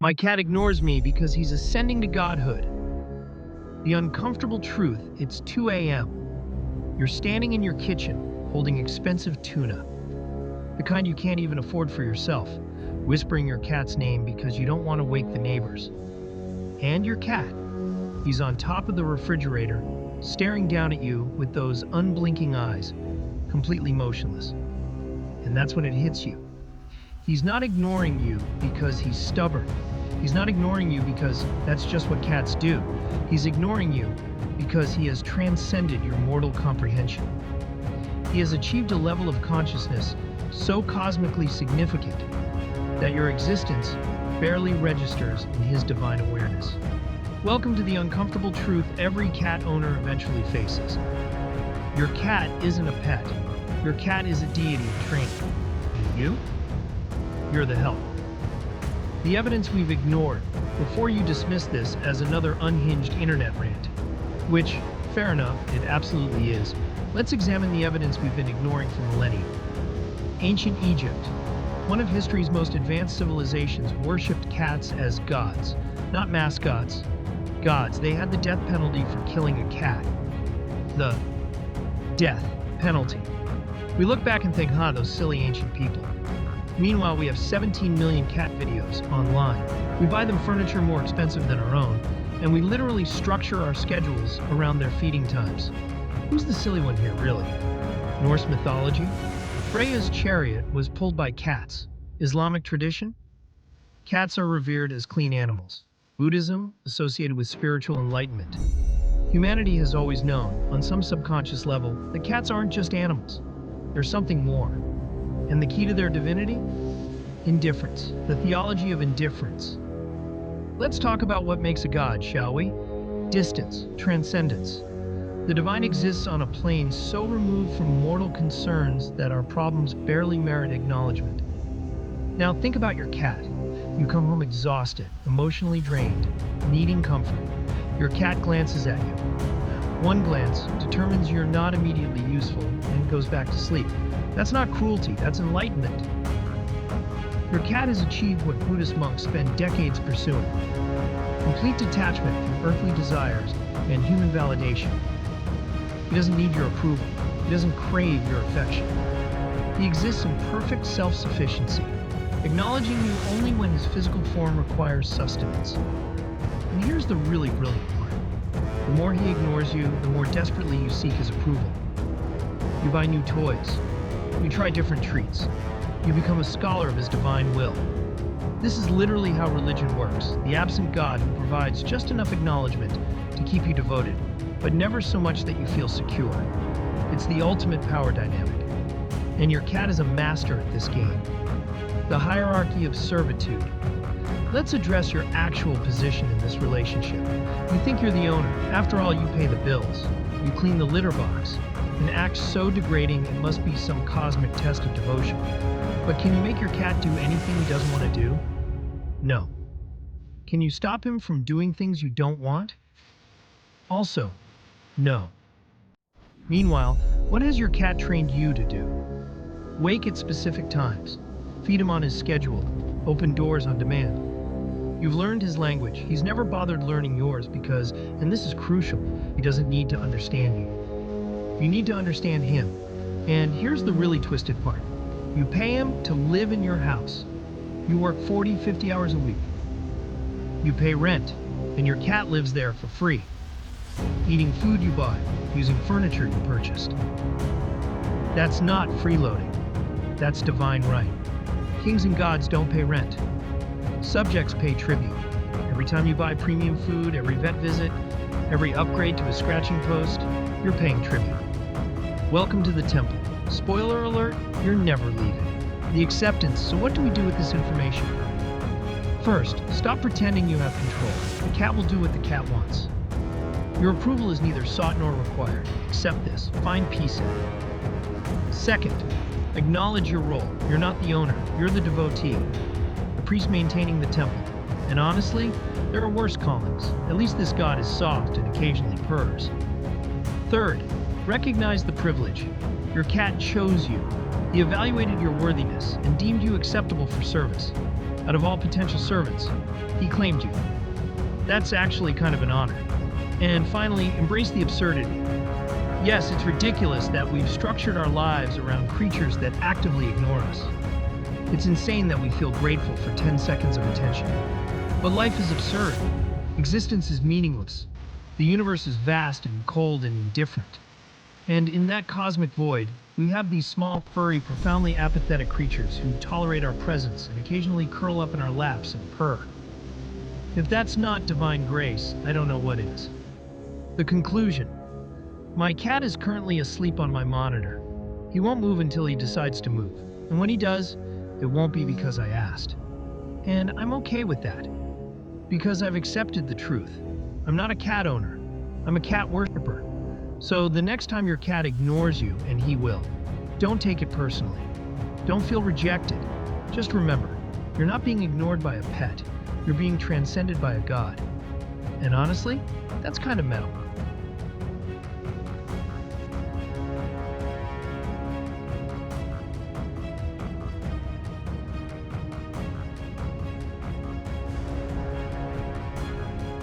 My cat ignores me because he's ascending to godhood. The uncomfortable truth, it's 2 a.m. You're standing in your kitchen, holding expensive tuna, the kind you can't even afford for yourself, whispering your cat's name because you don't want to wake the neighbors. And your cat, he's on top of the refrigerator, staring down at you with those unblinking eyes, completely motionless. And that's when it hits you. He's not ignoring you because he's stubborn. He's not ignoring you because that's just what cats do. He's ignoring you because he has transcended your mortal comprehension. He has achieved a level of consciousness so cosmically significant that your existence barely registers in his divine awareness. Welcome to the uncomfortable truth every cat owner eventually faces. Your cat isn't a pet. Your cat is a deity in training. And you? You're the help. The evidence we've ignored before you dismiss this as another unhinged internet rant, which, fair enough, it absolutely is. Let's examine the evidence we've been ignoring for millennia. Ancient Egypt, one of history's most advanced civilizations, worshipped cats as gods, not mascots, gods. They had the death penalty for killing a cat. The death penalty. We look back and think, those silly ancient people. Meanwhile, we have 17 million cat videos online. We buy them furniture more expensive than our own, and we literally structure our schedules around their feeding times. Who's the silly one here, really? Norse mythology? Freya's chariot was pulled by cats. Islamic tradition? Cats are revered as clean animals. Buddhism, associated with spiritual enlightenment. Humanity has always known, on some subconscious level, that cats aren't just animals. They're something more. And the key to their divinity? Indifference. The theology of indifference. Let's talk about what makes a god, shall we? Distance, transcendence. The divine exists on a plane so removed from mortal concerns that our problems barely merit acknowledgement. Now think about your cat. You come home exhausted, emotionally drained, needing comfort. Your cat glances at you. One glance determines you're not immediately useful and goes back to sleep. That's not cruelty, that's enlightenment. Your cat has achieved what Buddhist monks spend decades pursuing. Complete detachment from earthly desires and human validation. He doesn't need your approval. He doesn't crave your affection. He exists in perfect self-sufficiency, acknowledging you only when his physical form requires sustenance. And here's the really brilliant part. The more he ignores you, the more desperately you seek his approval. You buy new toys. You try different treats. You become a scholar of his divine will. This is literally how religion works. The absent God who provides just enough acknowledgement to keep you devoted, but never so much that you feel secure. It's the ultimate power dynamic. And your cat is a master at this game. The hierarchy of servitude. Let's address your actual position in this relationship. You think you're the owner. After all, you pay the bills. You clean the litter box. An act so degrading it must be some cosmic test of devotion. But can you make your cat do anything he doesn't want to do? No. Can you stop him from doing things you don't want? Also, no. Meanwhile, what has your cat trained you to do? Wake at specific times. Feed him on his schedule. Open doors on demand. You've learned his language. He's never bothered learning yours because, and this is crucial, he doesn't need to understand you. You need to understand him. And here's the really twisted part. You pay him to live in your house. You work 40, 50 hours a week. You pay rent, and your cat lives there for free. Eating food you bought, using furniture you purchased. That's not freeloading. That's divine right. Kings and gods don't pay rent. Subjects pay tribute. Every time you buy premium food, every vet visit, every upgrade to a scratching post, you're paying tribute. Welcome to the temple. Spoiler alert, you're never leaving. The acceptance, so what do we do with this information? First, stop pretending you have control. The cat will do what the cat wants. Your approval is neither sought nor required. Accept this. Find peace in it. Second, acknowledge your role. You're not the owner. You're the devotee. The priest maintaining the temple. And honestly, there are worse callings. At least this god is soft and occasionally purrs. Third, recognize the privilege. Your cat chose you. He evaluated your worthiness and deemed you acceptable for service. Out of all potential servants, He claimed you. That's actually kind of an honor. And finally, embrace the absurdity. Yes, it's ridiculous that we've structured our lives around creatures that actively ignore us. It's insane that we feel grateful for 10 seconds of attention. But life is absurd. Existence is meaningless. The universe is vast and cold and indifferent. And in that cosmic void, we have these small, furry, profoundly apathetic creatures who tolerate our presence and occasionally curl up in our laps and purr. If that's not divine grace, I don't know what is. The conclusion. My cat is currently asleep on my monitor. He won't move until he decides to move. And when he does, it won't be because I asked. And I'm okay with that. Because I've accepted the truth. I'm not a cat owner. I'm a cat worshiper. So the next time your cat ignores you, and he will, don't take it personally. Don't feel rejected. Just remember, you're not being ignored by a pet. You're being transcended by a god. And honestly, that's kind of metal.